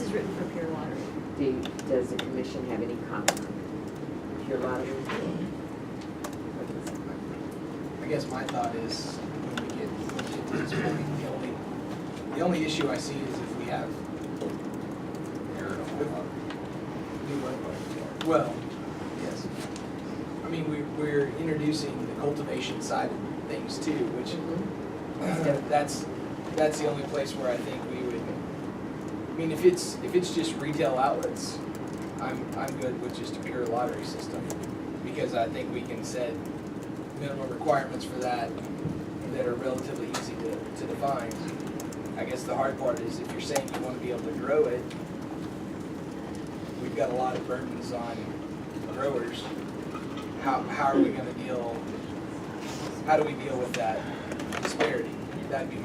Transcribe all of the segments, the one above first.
is written for pure lottery. Does the commission have any comment on pure lottery? I guess my thought is when we get to this point, the only issue I see is if we have. Well, yes. I mean, we're introducing the cultivation side of things too, which that's the only place where I think we would. I mean, if it's just retail outlets, I'm good with just a pure lottery system, because I think we can set minimum requirements for that are relatively easy to define. I guess the hard part is if you're saying you want to be able to grow it, we've got a lot of burdens on growers. How are we going to deal? How do we deal with that disparity? That'd be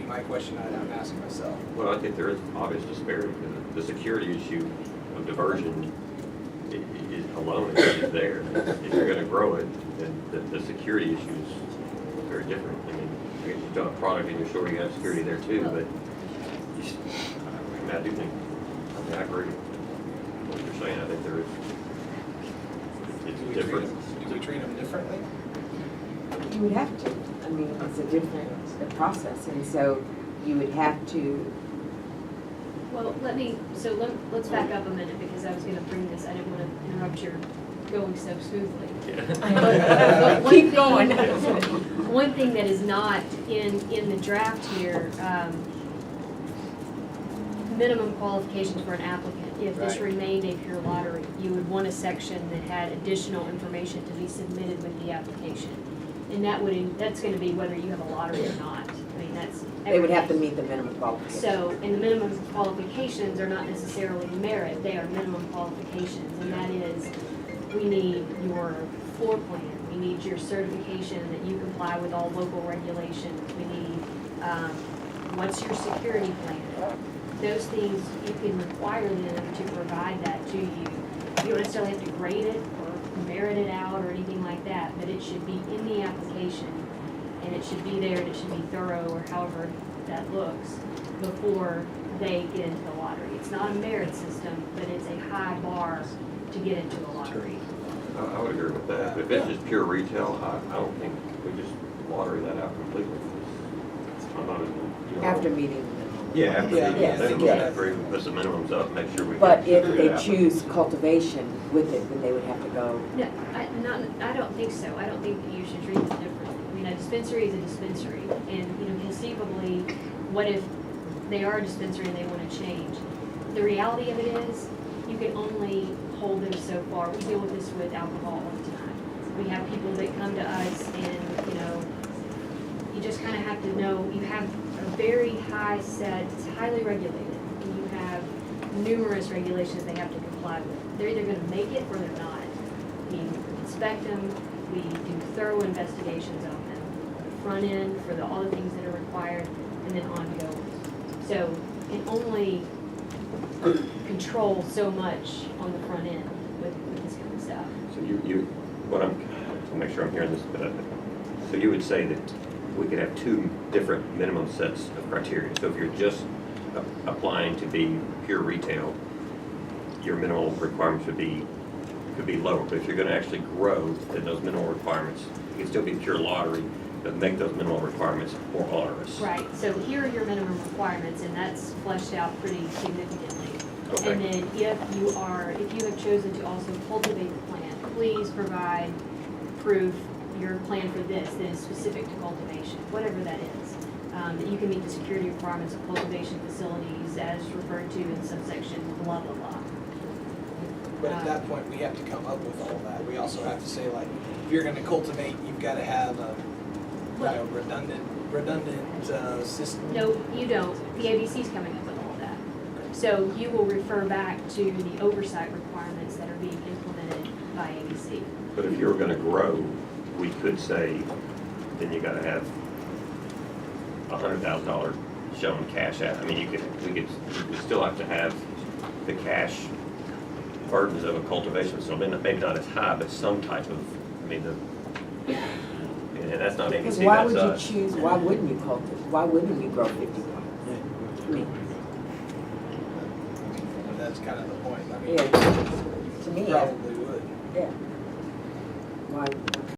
my question I'm asking myself. Well, I think there is obvious disparity. The security issue of diversion is alone is there. If you're going to grow it, then the security issue is very different. I mean, you've done a product and you're sure you have security there too, but I do think, I agree with what you're saying. I think there is, it's different. Do we treat them differently? You would have to. I mean, it's a different process, and so you would have to. Well, let's back up a minute, because I was going to bring this. I didn't want to interrupt your going so smoothly. Yeah. Keep going. One thing that is not in the draft here, minimum qualifications for an applicant. If this Right. remained a pure lottery, you would want a section that had additional information to be submitted with the application. And that's going to be whether you have a lottery or not. I mean, that's. They would have to meet the minimum qualifications. So, and the minimum qualifications are not necessarily merit, they are minimum qualifications, and that is, we need your floor plan, we need your certification that you comply with all local regulations, we need, what's your security plan? Those things, you can require them to provide that to you. You don't necessarily have to grade it or merit it out or anything like that, but it should be in the application, and it should be there, and it should be thorough, or however that looks, before they get into the lottery. It's not a merit system, but it's a high bar to get into a lottery. I would agree with that. But if it's just pure retail, I don't think we just lottery that out completely. I'm not, After meeting. Yeah, after Yeah, meeting, yes, then we yes. agree, put some minimums up, make sure we. But get if it they out. choose cultivation with it, then they would have to go. No, I don't think so. I don't think that you should treat them differently. I mean, a dispensary is a dispensary, and, conceivably, what if they are a dispensary and they want to change? The reality of it is, you can only hold them so far. We deal with this with alcohol all the time. We have people that come to us and, you just kind of have to know, you have a very high set, it's highly regulated, and you have numerous regulations they have to comply with. They're either going to make it or they're not. We inspect them, we do thorough investigations on them, front end for all the things that are required, and then ongoing. So you can only control so much on the front end with this kind of stuff. So to make sure I'm hearing this, so you would say that we could have two different minimum sets of criteria. So if you're just applying to be pure retail, your minimal requirements could be lower. But if you're going to actually grow, then those minimal requirements, you can still be pure lottery, but make those minimal requirements more onerous. Right, so here are your minimum requirements, and that's fleshed out pretty significantly. Okay. And then if you have chosen to also cultivate the plant, please provide proof, your plan for this that is specific to cultivation, whatever that is. That you can meet the security requirements of cultivation facilities as referred to in subsection blah, blah, blah. But at that point, we have to come up with all that. We also have to say, like, if you're going to cultivate, you've got to have a redundant system. No, you don't. The ABC's coming up with all that. So you will refer back to the oversight requirements that are being implemented by ABC. But if you were going to grow, we could say, then you got to have $100,000 shown cash out. I mean, we still have to have the cash burdens of a cultivation facility, maybe not as high, but some type of, and that's not Because ABC, why that's would us. you choose, why wouldn't you cultivate, why wouldn't you grow 50 plants? I mean, that's kind of the point. I mean, Yeah. To me, you probably would. yeah. Why